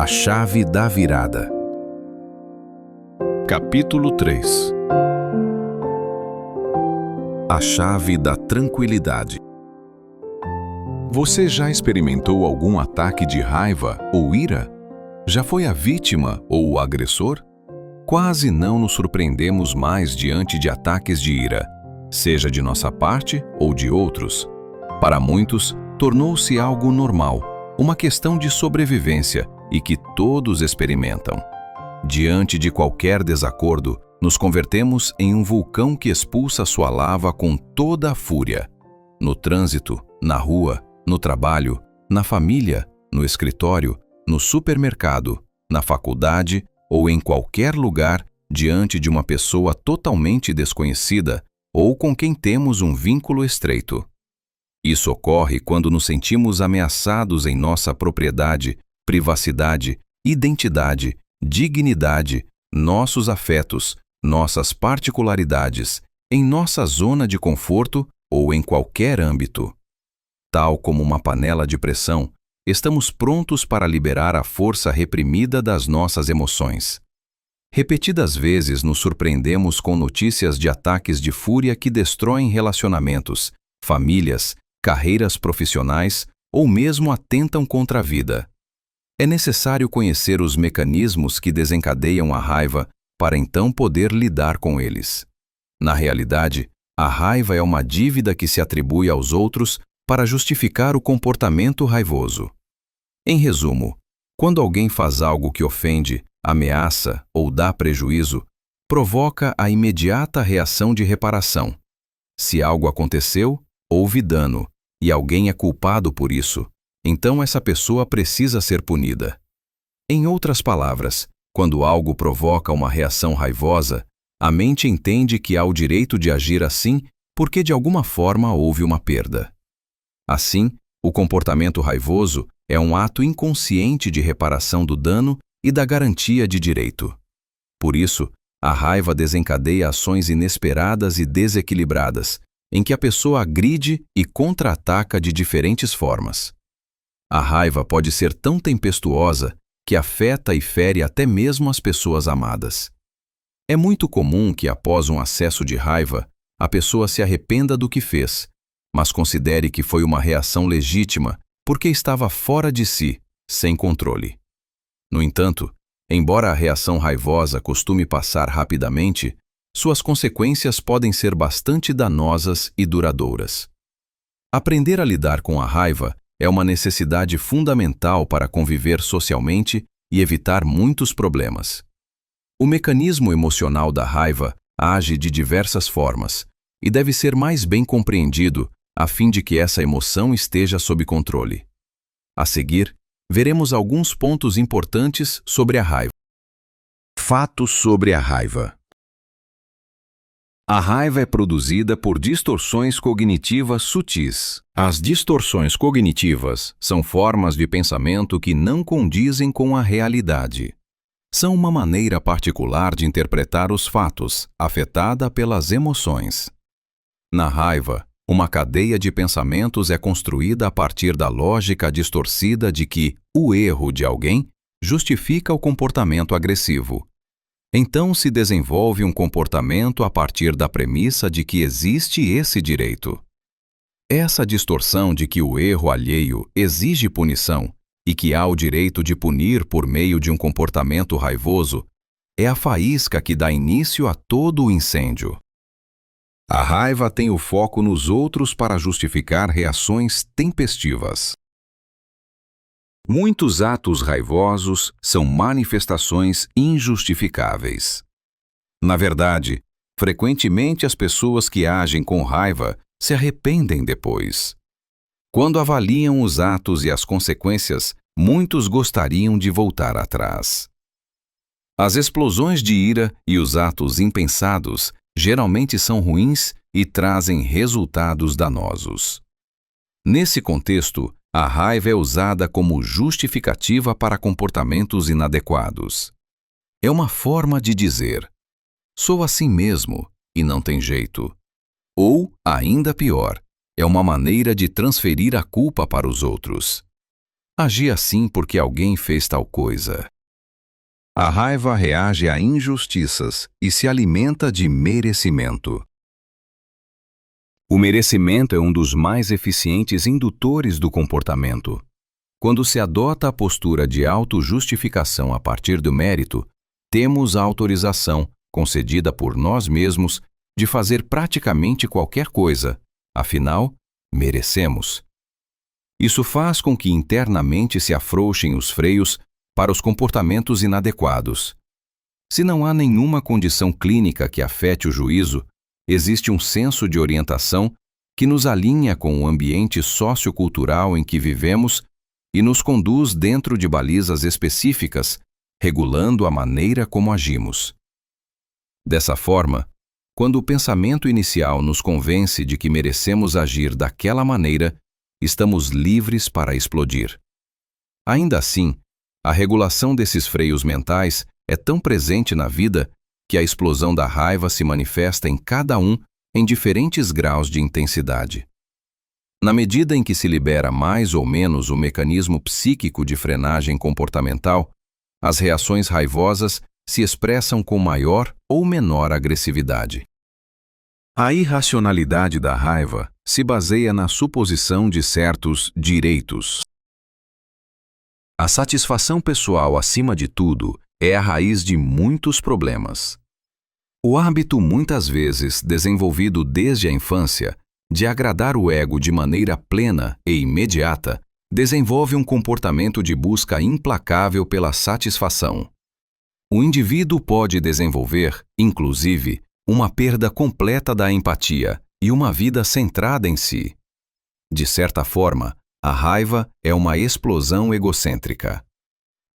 A chave da virada. Capítulo 3. A chave da tranquilidade. Você já experimentou algum ataque de raiva ou ira? Já foi a vítima ou o agressor? Quase não nos surpreendemos mais diante de ataques de ira, seja de nossa parte ou de outros. Para muitos, tornou-se algo normal, uma questão de sobrevivência e que todos experimentam. Diante de qualquer desacordo, nos convertemos em um vulcão que expulsa sua lava com toda a fúria. No trânsito, na rua, no trabalho, na família, no escritório, no supermercado, na faculdade ou em qualquer lugar diante de uma pessoa totalmente desconhecida ou com quem temos um vínculo estreito. Isso ocorre quando nos sentimos ameaçados em nossa propriedade, privacidade, identidade, dignidade, nossos afetos, nossas particularidades, em nossa zona de conforto ou em qualquer âmbito. Tal como uma panela de pressão, estamos prontos para liberar a força reprimida das nossas emoções. Repetidas vezes nos surpreendemos com notícias de ataques de fúria que destroem relacionamentos, famílias, carreiras profissionais ou mesmo atentam contra a vida. É necessário conhecer os mecanismos que desencadeiam a raiva para então poder lidar com eles. Na realidade, a raiva é uma dívida que se atribui aos outros para justificar o comportamento raivoso. Em resumo, quando alguém faz algo que ofende, ameaça ou dá prejuízo, provoca a imediata reação de reparação. Se algo aconteceu, houve dano, e alguém é culpado por isso, então essa pessoa precisa ser punida. Em outras palavras, quando algo provoca uma reação raivosa, a mente entende que há o direito de agir assim porque de alguma forma houve uma perda. Assim, o comportamento raivoso é um ato inconsciente de reparação do dano e da garantia de direito. Por isso, a raiva desencadeia ações inesperadas e desequilibradas, em que a pessoa agride e contra-ataca de diferentes formas. A raiva pode ser tão tempestuosa que afeta e fere até mesmo as pessoas amadas. É muito comum que, após um acesso de raiva, a pessoa se arrependa do que fez, mas considere que foi uma reação legítima porque estava fora de si, sem controle. No entanto, embora a reação raivosa costume passar rapidamente, suas consequências podem ser bastante danosas e duradouras. Aprender a lidar com a raiva é uma necessidade fundamental para conviver socialmente e evitar muitos problemas. O mecanismo emocional da raiva age de diversas formas e deve ser mais bem compreendido a fim de que essa emoção esteja sob controle. A seguir, veremos alguns pontos importantes sobre a raiva. Fatos sobre a raiva. A raiva é produzida por distorções cognitivas sutis. As distorções cognitivas são formas de pensamento que não condizem com a realidade. São uma maneira particular de interpretar os fatos, afetada pelas emoções. Na raiva, uma cadeia de pensamentos é construída a partir da lógica distorcida de que o erro de alguém justifica o comportamento agressivo. Então se desenvolve um comportamento a partir da premissa de que existe esse direito. Essa distorção de que o erro alheio exige punição e que há o direito de punir por meio de um comportamento raivoso é a faísca que dá início a todo o incêndio. A raiva tem o foco nos outros para justificar reações tempestivas. Muitos atos raivosos são manifestações injustificáveis. Na verdade, frequentemente as pessoas que agem com raiva se arrependem depois. Quando avaliam os atos e as consequências, muitos gostariam de voltar atrás. As explosões de ira e os atos impensados geralmente são ruins e trazem resultados danosos. Nesse contexto, a raiva é usada como justificativa para comportamentos inadequados. É uma forma de dizer: sou assim mesmo e não tem jeito. Ou, ainda pior, é uma maneira de transferir a culpa para os outros. Agi assim porque alguém fez tal coisa. A raiva reage a injustiças e se alimenta de merecimento. O merecimento é um dos mais eficientes indutores do comportamento. Quando se adota a postura de autojustificação a partir do mérito, temos a autorização, concedida por nós mesmos, de fazer praticamente qualquer coisa, afinal, merecemos. Isso faz com que internamente se afrouxem os freios para os comportamentos inadequados. Se não há nenhuma condição clínica que afete o juízo, existe um senso de orientação que nos alinha com o ambiente sociocultural em que vivemos e nos conduz dentro de balizas específicas, regulando a maneira como agimos. Dessa forma, quando o pensamento inicial nos convence de que merecemos agir daquela maneira, estamos livres para explodir. Ainda assim, a regulação desses freios mentais é tão presente na vida que a explosão da raiva se manifesta em cada um em diferentes graus de intensidade. Na medida em que se libera mais ou menos o mecanismo psíquico de frenagem comportamental, as reações raivosas se expressam com maior ou menor agressividade. A irracionalidade da raiva se baseia na suposição de certos direitos. A satisfação pessoal, acima de tudo, é a raiz de muitos problemas. O hábito, muitas vezes desenvolvido desde a infância, de agradar o ego de maneira plena e imediata, desenvolve um comportamento de busca implacável pela satisfação. O indivíduo pode desenvolver, inclusive, uma perda completa da empatia e uma vida centrada em si. De certa forma, a raiva é uma explosão egocêntrica.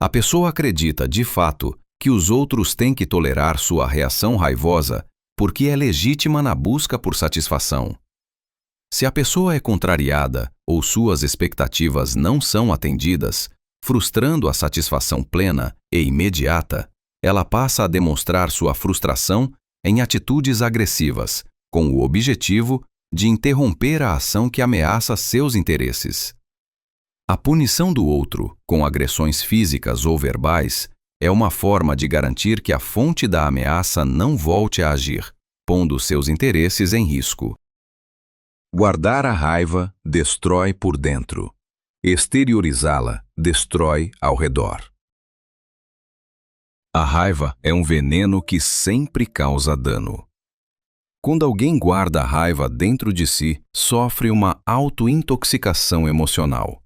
A pessoa acredita, de fato, que os outros têm que tolerar sua reação raivosa porque é legítima na busca por satisfação. Se a pessoa é contrariada ou suas expectativas não são atendidas, frustrando a satisfação plena e imediata, ela passa a demonstrar sua frustração em atitudes agressivas, com o objetivo de interromper a ação que ameaça seus interesses. A punição do outro, com agressões físicas ou verbais, é uma forma de garantir que a fonte da ameaça não volte a agir, pondo seus interesses em risco. Guardar a raiva destrói por dentro. Exteriorizá-la destrói ao redor. A raiva é um veneno que sempre causa dano. Quando alguém guarda a raiva dentro de si, sofre uma auto-intoxicação emocional.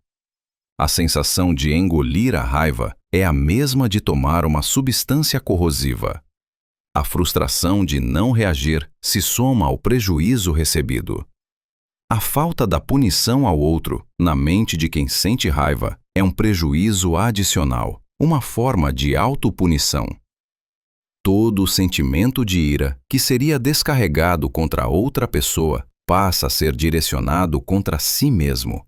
A sensação de engolir a raiva é a mesma de tomar uma substância corrosiva. A frustração de não reagir se soma ao prejuízo recebido. A falta da punição ao outro, na mente de quem sente raiva, é um prejuízo adicional, uma forma de autopunição. Todo sentimento de ira que seria descarregado contra outra pessoa passa a ser direcionado contra si mesmo.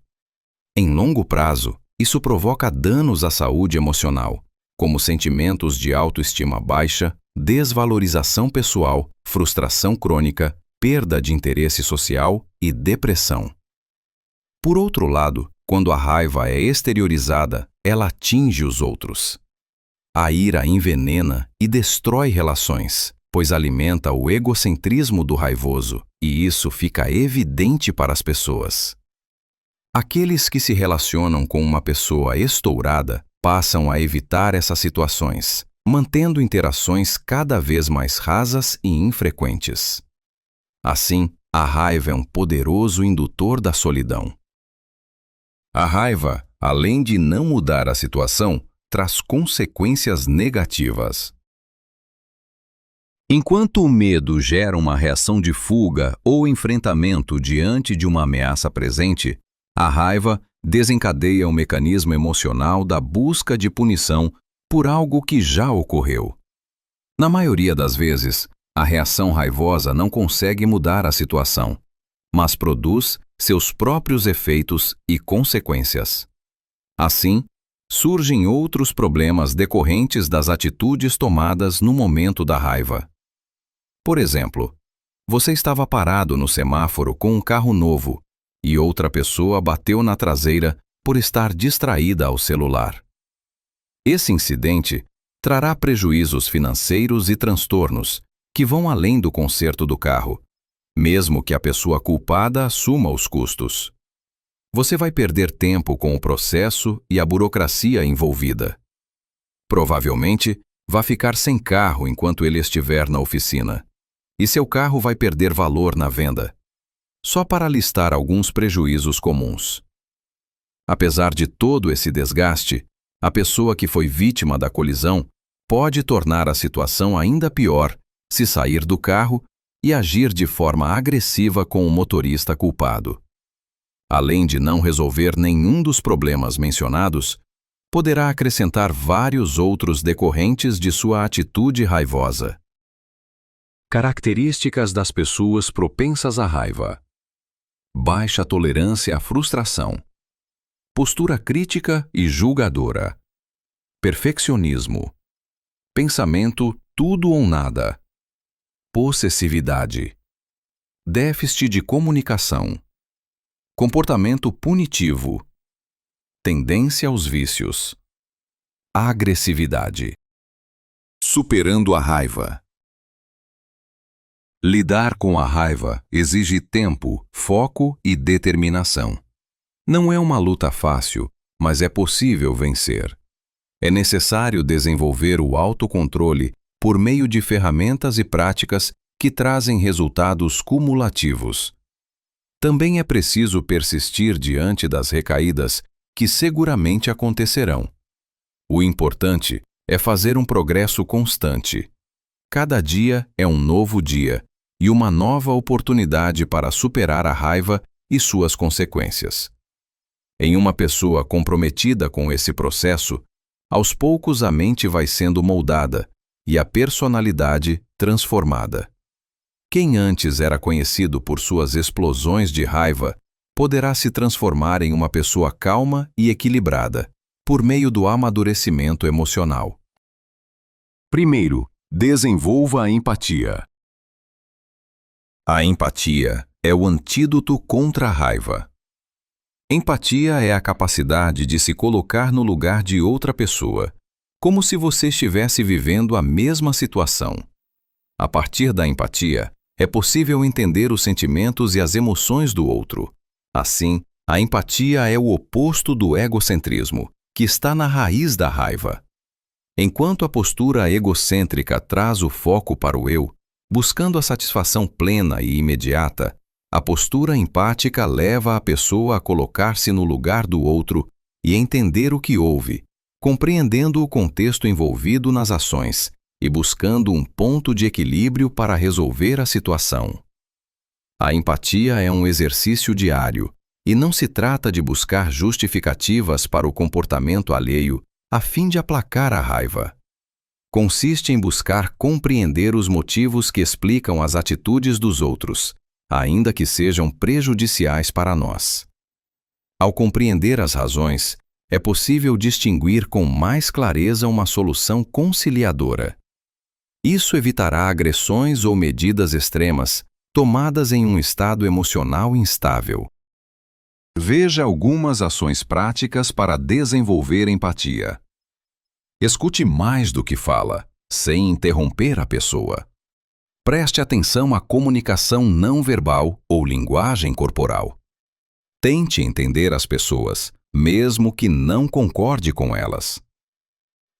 Em longo prazo, isso provoca danos à saúde emocional, como sentimentos de autoestima baixa, desvalorização pessoal, frustração crônica, perda de interesse social e depressão. Por outro lado, quando a raiva é exteriorizada, ela atinge os outros. A ira envenena e destrói relações, pois alimenta o egocentrismo do raivoso, e isso fica evidente para as pessoas. Aqueles que se relacionam com uma pessoa estourada passam a evitar essas situações, mantendo interações cada vez mais rasas e infrequentes. Assim, a raiva é um poderoso indutor da solidão. A raiva, além de não mudar a situação, traz consequências negativas. Enquanto o medo gera uma reação de fuga ou enfrentamento diante de uma ameaça presente, a raiva desencadeia o mecanismo emocional da busca de punição por algo que já ocorreu. Na maioria das vezes, a reação raivosa não consegue mudar a situação, mas produz seus próprios efeitos e consequências. Assim, surgem outros problemas decorrentes das atitudes tomadas no momento da raiva. Por exemplo, você estava parado no semáforo com um carro novo e outra pessoa bateu na traseira por estar distraída ao celular. Esse incidente trará prejuízos financeiros e transtornos que vão além do conserto do carro, mesmo que a pessoa culpada assuma os custos. Você vai perder tempo com o processo e a burocracia envolvida. Provavelmente, vai ficar sem carro enquanto ele estiver na oficina, e seu carro vai perder valor na venda. Só para listar alguns prejuízos comuns. Apesar de todo esse desgaste, a pessoa que foi vítima da colisão pode tornar a situação ainda pior se sair do carro e agir de forma agressiva com o motorista culpado. Além de não resolver nenhum dos problemas mencionados, poderá acrescentar vários outros decorrentes de sua atitude raivosa. Características das pessoas propensas à raiva: baixa tolerância à frustração, postura crítica e julgadora, perfeccionismo, pensamento tudo ou nada, possessividade, déficit de comunicação, comportamento punitivo, tendência aos vícios, agressividade. Superando a raiva. Lidar com a raiva exige tempo, foco e determinação. Não é uma luta fácil, mas é possível vencer. É necessário desenvolver o autocontrole por meio de ferramentas e práticas que trazem resultados cumulativos. Também é preciso persistir diante das recaídas que seguramente acontecerão. O importante é fazer um progresso constante. Cada dia é um novo dia e uma nova oportunidade para superar a raiva e suas consequências. Em uma pessoa comprometida com esse processo, aos poucos a mente vai sendo moldada e a personalidade transformada. Quem antes era conhecido por suas explosões de raiva poderá se transformar em uma pessoa calma e equilibrada, por meio do amadurecimento emocional. Primeiro, desenvolva a empatia. A empatia é o antídoto contra a raiva. Empatia é a capacidade de se colocar no lugar de outra pessoa, como se você estivesse vivendo a mesma situação. A partir da empatia, é possível entender os sentimentos e as emoções do outro. Assim, a empatia é o oposto do egocentrismo, que está na raiz da raiva. Enquanto a postura egocêntrica traz o foco para o eu, buscando a satisfação plena e imediata, a postura empática leva a pessoa a colocar-se no lugar do outro e entender o que houve, compreendendo o contexto envolvido nas ações e buscando um ponto de equilíbrio para resolver a situação. A empatia é um exercício diário e não se trata de buscar justificativas para o comportamento alheio a fim de aplacar a raiva. Consiste em buscar compreender os motivos que explicam as atitudes dos outros, ainda que sejam prejudiciais para nós. Ao compreender as razões, é possível distinguir com mais clareza uma solução conciliadora. Isso evitará agressões ou medidas extremas tomadas em um estado emocional instável. Veja algumas ações práticas para desenvolver empatia. Escute mais do que fala, sem interromper a pessoa. Preste atenção à comunicação não verbal ou linguagem corporal. Tente entender as pessoas, mesmo que não concorde com elas.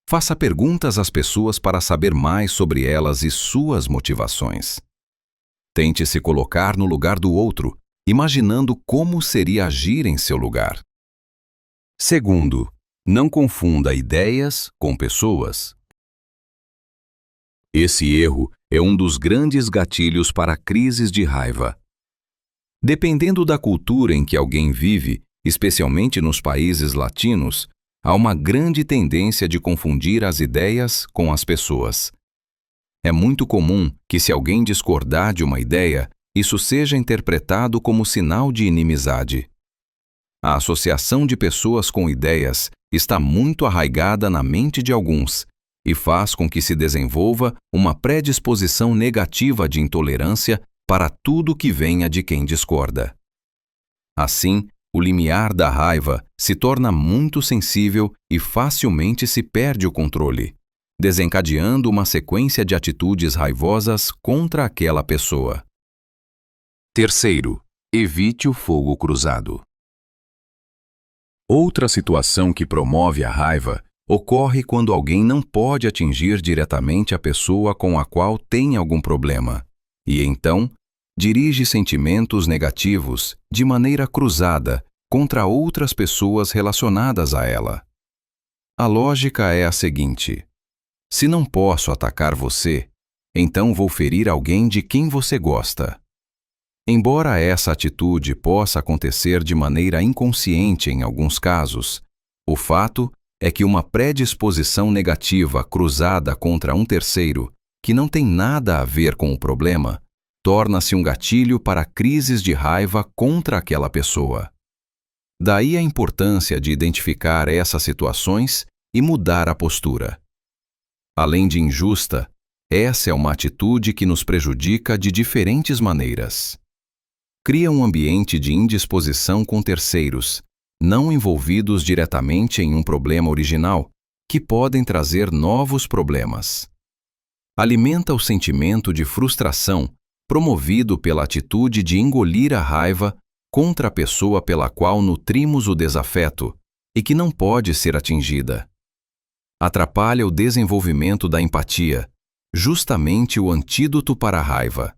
Faça perguntas às pessoas para saber mais sobre elas e suas motivações. Tente se colocar no lugar do outro, imaginando como seria agir em seu lugar. Segundo, não confunda ideias com pessoas. Esse erro é um dos grandes gatilhos para crises de raiva. Dependendo da cultura em que alguém vive, especialmente nos países latinos, há uma grande tendência de confundir as ideias com as pessoas. É muito comum que, se alguém discordar de uma ideia, isso seja interpretado como sinal de inimizade. A associação de pessoas com ideias está muito arraigada na mente de alguns e faz com que se desenvolva uma predisposição negativa de intolerância para tudo que venha de quem discorda. Assim, o limiar da raiva se torna muito sensível e facilmente se perde o controle, desencadeando uma sequência de atitudes raivosas contra aquela pessoa. Terceiro, evite o fogo cruzado. Outra situação que promove a raiva ocorre quando alguém não pode atingir diretamente a pessoa com a qual tem algum problema, e então dirige sentimentos negativos de maneira cruzada contra outras pessoas relacionadas a ela. A lógica é a seguinte: se não posso atacar você, então vou ferir alguém de quem você gosta. Embora essa atitude possa acontecer de maneira inconsciente em alguns casos, o fato é que uma predisposição negativa cruzada contra um terceiro, que não tem nada a ver com o problema, torna-se um gatilho para crises de raiva contra aquela pessoa. Daí a importância de identificar essas situações e mudar a postura. Além de injusta, essa é uma atitude que nos prejudica de diferentes maneiras. Cria um ambiente de indisposição com terceiros, não envolvidos diretamente em um problema original, que podem trazer novos problemas. Alimenta o sentimento de frustração promovido pela atitude de engolir a raiva contra a pessoa pela qual nutrimos o desafeto e que não pode ser atingida. Atrapalha o desenvolvimento da empatia, justamente o antídoto para a raiva.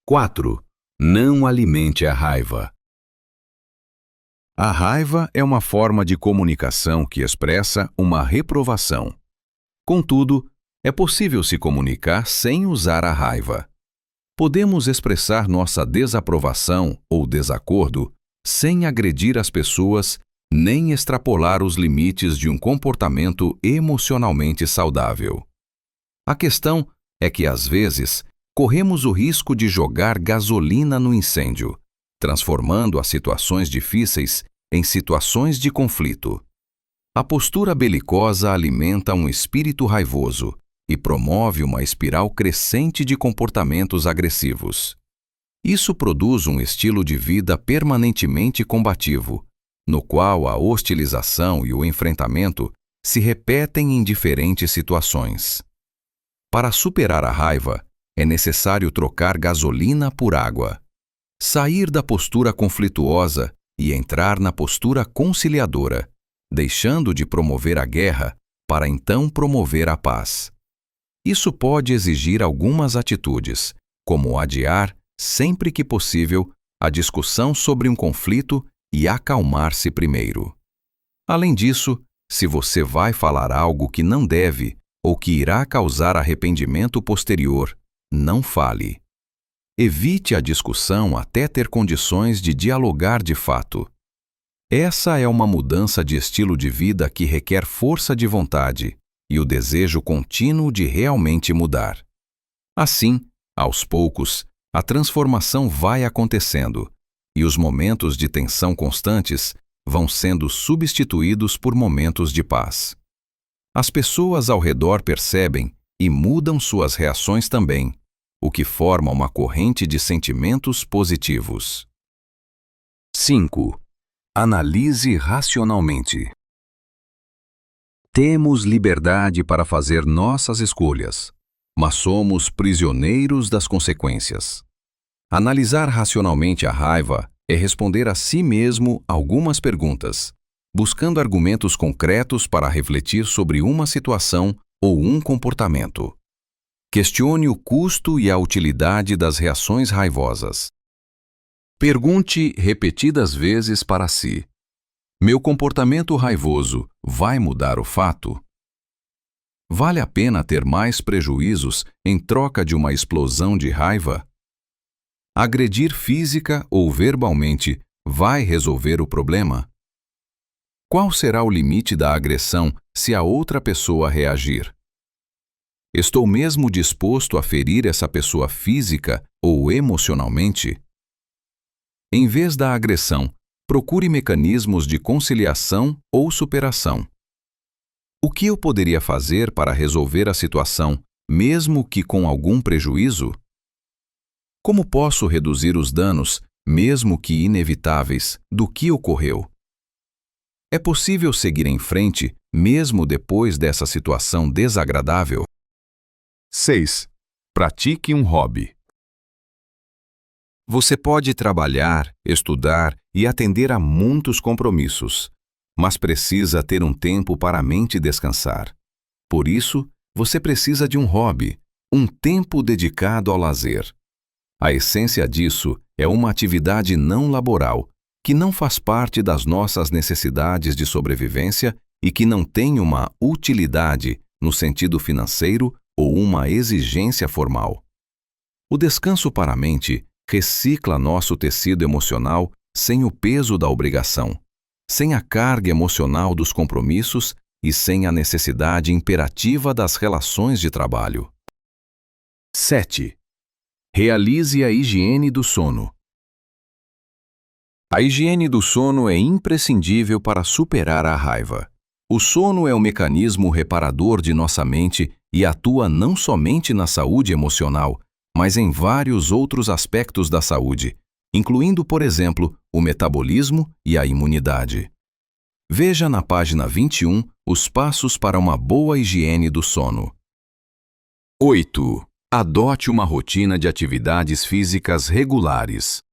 4. Não alimente a raiva. A raiva é uma forma de comunicação que expressa uma reprovação. Contudo, é possível se comunicar sem usar a raiva. Podemos expressar nossa desaprovação ou desacordo sem agredir as pessoas nem extrapolar os limites de um comportamento emocionalmente saudável. A questão é que, às vezes, corremos o risco de jogar gasolina no incêndio, transformando as situações difíceis em situações de conflito. A postura belicosa alimenta um espírito raivoso e promove uma espiral crescente de comportamentos agressivos. Isso produz um estilo de vida permanentemente combativo, no qual a hostilização e o enfrentamento se repetem em diferentes situações. Para superar a raiva, é necessário trocar gasolina por água, sair da postura conflituosa e entrar na postura conciliadora, deixando de promover a guerra para então promover a paz. Isso pode exigir algumas atitudes, como adiar, sempre que possível, a discussão sobre um conflito e acalmar-se primeiro. Além disso, se você vai falar algo que não deve ou que irá causar arrependimento posterior, não fale. Evite a discussão até ter condições de dialogar de fato. Essa é uma mudança de estilo de vida que requer força de vontade e o desejo contínuo de realmente mudar. Assim, aos poucos, a transformação vai acontecendo e os momentos de tensão constantes vão sendo substituídos por momentos de paz. As pessoas ao redor percebem e mudam suas reações também, o que forma uma corrente de sentimentos positivos. 5. Analise racionalmente. Temos liberdade para fazer nossas escolhas, mas somos prisioneiros das consequências. Analisar racionalmente a raiva é responder a si mesmo algumas perguntas, buscando argumentos concretos para refletir sobre uma situação ou um comportamento. Questione o custo e a utilidade das reações raivosas. Pergunte repetidas vezes para si: meu comportamento raivoso vai mudar o fato? Vale a pena ter mais prejuízos em troca de uma explosão de raiva? Agredir física ou verbalmente vai resolver o problema? Qual será o limite da agressão se a outra pessoa reagir? Estou mesmo disposto a ferir essa pessoa física ou emocionalmente? Em vez da agressão, procure mecanismos de conciliação ou superação. O que eu poderia fazer para resolver a situação, mesmo que com algum prejuízo? Como posso reduzir os danos, mesmo que inevitáveis, do que ocorreu. É possível seguir em frente, mesmo depois dessa situação desagradável? 6. Pratique um hobby. Você pode trabalhar, estudar e atender a muitos compromissos, mas precisa ter um tempo para a mente descansar. Por isso, você precisa de um hobby, um tempo dedicado ao lazer. A essência disso é uma atividade não laboral, que não faz parte das nossas necessidades de sobrevivência e que não tem uma utilidade no sentido financeiro ou uma exigência formal. O descanso para a mente recicla nosso tecido emocional sem o peso da obrigação, sem a carga emocional dos compromissos e sem a necessidade imperativa das relações de trabalho. 7. Realize a higiene do sono. A higiene do sono é imprescindível para superar a raiva. O sono é o mecanismo reparador de nossa mente e atua não somente na saúde emocional, mas em vários outros aspectos da saúde, incluindo, por exemplo, o metabolismo e a imunidade. Veja na página 21 os passos para uma boa higiene do sono. 8. Adote uma rotina de atividades físicas regulares.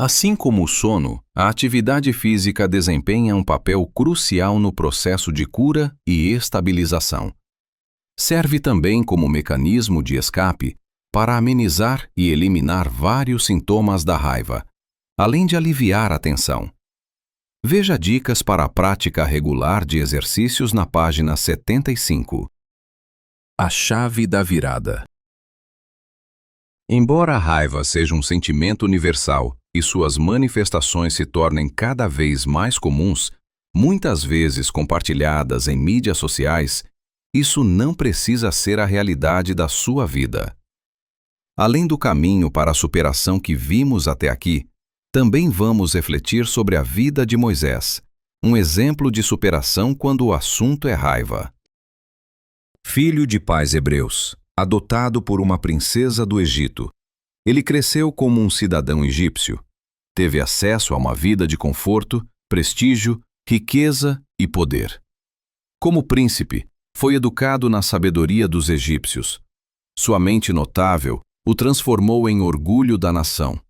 Assim como o sono, a atividade física desempenha um papel crucial no processo de cura e estabilização. Serve também como mecanismo de escape para amenizar e eliminar vários sintomas da raiva, além de aliviar a tensão. Veja dicas para a prática regular de exercícios na página 75. A chave da virada. Embora a raiva seja um sentimento universal e suas manifestações se tornem cada vez mais comuns, muitas vezes compartilhadas em mídias sociais, isso não precisa ser a realidade da sua vida. Além do caminho para a superação que vimos até aqui, também vamos refletir sobre a vida de Moisés, um exemplo de superação quando o assunto é raiva. Filho de pais hebreus, adotado por uma princesa do Egito, ele cresceu como um cidadão egípcio. Teve acesso a uma vida de conforto, prestígio, riqueza e poder. Como príncipe, foi educado na sabedoria dos egípcios. Sua mente notável o transformou em orgulho da nação.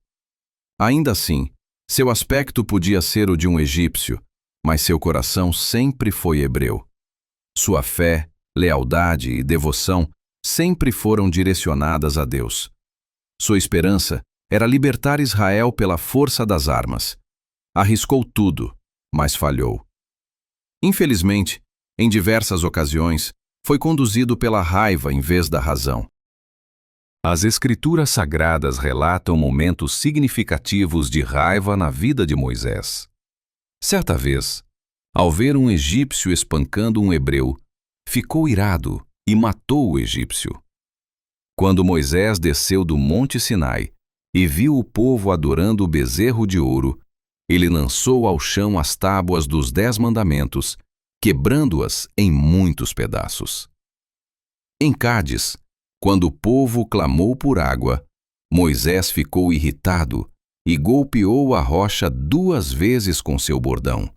Ainda assim, seu aspecto podia ser o de um egípcio, mas seu coração sempre foi hebreu. Sua fé, lealdade e devoção sempre foram direcionadas a Deus. Sua esperança era libertar Israel pela força das armas. Arriscou tudo, mas falhou. Infelizmente, em diversas ocasiões, foi conduzido pela raiva em vez da razão. As Escrituras Sagradas relatam momentos significativos de raiva na vida de Moisés. Certa vez, ao ver um egípcio espancando um hebreu, ficou irado e matou o egípcio. Quando Moisés desceu do Monte Sinai e viu o povo adorando o bezerro de ouro, ele lançou ao chão as tábuas dos 10 mandamentos, quebrando-as em muitos pedaços. Em Cádiz, quando o povo clamou por água, Moisés ficou irritado e golpeou a rocha 2 vezes com seu bordão,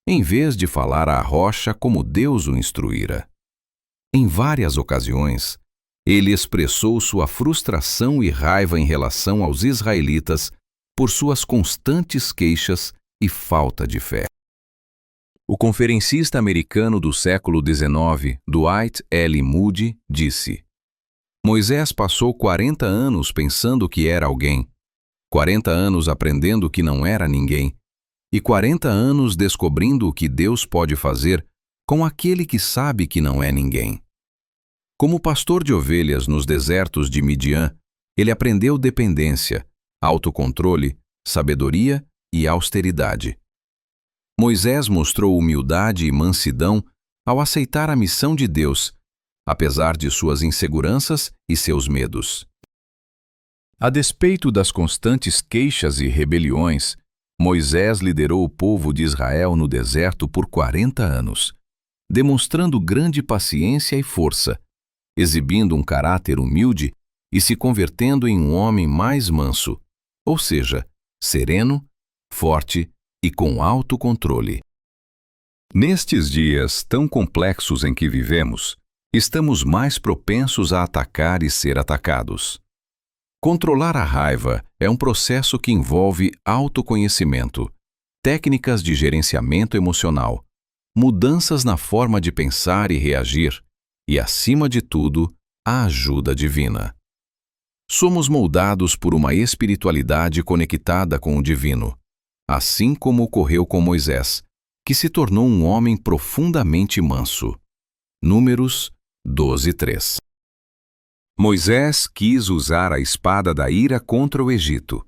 em vez de falar à rocha como Deus o instruíra. Em várias ocasiões, ele expressou sua frustração e raiva em relação aos israelitas por suas constantes queixas e falta de fé. O conferencista americano do século XIX, Dwight L. Moody, disse: Moisés passou 40 anos pensando que era alguém, 40 anos aprendendo que não era ninguém, e 40 anos descobrindo o que Deus pode fazer com aquele que sabe que não é ninguém. Como pastor de ovelhas nos desertos de Midian, ele aprendeu dependência, autocontrole, sabedoria e austeridade. Moisés mostrou humildade e mansidão ao aceitar a missão de Deus, apesar de suas inseguranças e seus medos. A despeito das constantes queixas e rebeliões, Moisés liderou o povo de Israel no deserto por 40 anos, demonstrando grande paciência e força, exibindo um caráter humilde e se convertendo em um homem mais manso, ou seja, sereno, forte e com autocontrole. Nestes dias tão complexos em que vivemos, estamos mais propensos a atacar e ser atacados. Controlar a raiva é um processo que envolve autoconhecimento, técnicas de gerenciamento emocional, mudanças na forma de pensar e reagir e, acima de tudo, a ajuda divina. Somos moldados por uma espiritualidade conectada com o divino, assim como ocorreu com Moisés, que se tornou um homem profundamente manso. Números 12:3. Moisés quis usar a espada da ira contra o Egito,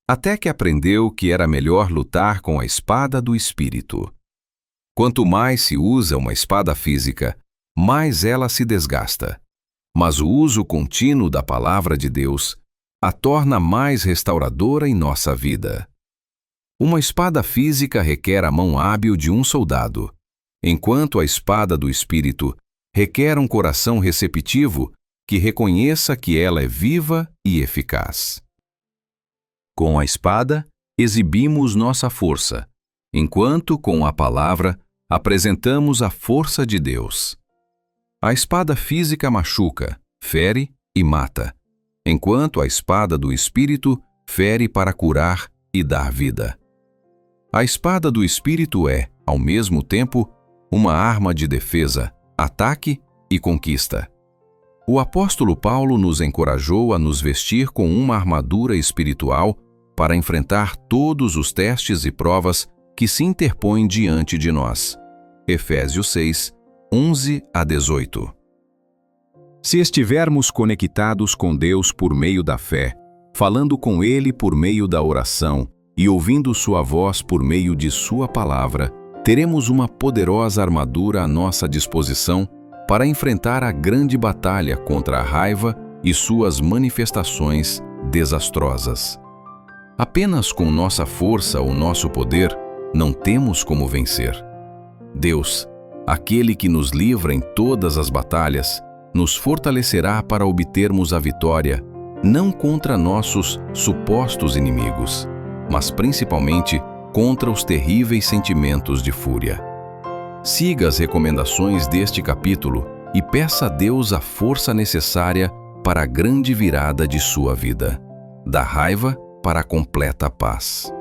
até que aprendeu que era melhor lutar com a espada do Espírito. Quanto mais se usa uma espada física, mais ela se desgasta. Mas o uso contínuo da palavra de Deus a torna mais restauradora em nossa vida. Uma espada física requer a mão hábil de um soldado, enquanto a espada do Espírito requer um coração receptivo que reconheça que ela é viva e eficaz. Com a espada, exibimos nossa força, enquanto com a palavra apresentamos a força de Deus. A espada física machuca, fere e mata, enquanto a espada do Espírito fere para curar e dar vida. A espada do Espírito é, ao mesmo tempo, uma arma de defesa, ataque e conquista. O apóstolo Paulo nos encorajou a nos vestir com uma armadura espiritual para enfrentar todos os testes e provas que se interpõem diante de nós. Efésios 6, 11 a 18. Se estivermos conectados com Deus por meio da fé, falando com Ele por meio da oração e ouvindo sua voz por meio de sua palavra, teremos uma poderosa armadura à nossa disposição para enfrentar a grande batalha contra a raiva e suas manifestações desastrosas. Apenas com nossa força ou nosso poder, não temos como vencer. Deus, aquele que nos livra em todas as batalhas, nos fortalecerá para obtermos a vitória, não contra nossos supostos inimigos, mas principalmente contra os terríveis sentimentos de fúria. Siga as recomendações deste capítulo e peça a Deus a força necessária para a grande virada de sua vida, da raiva para a completa paz.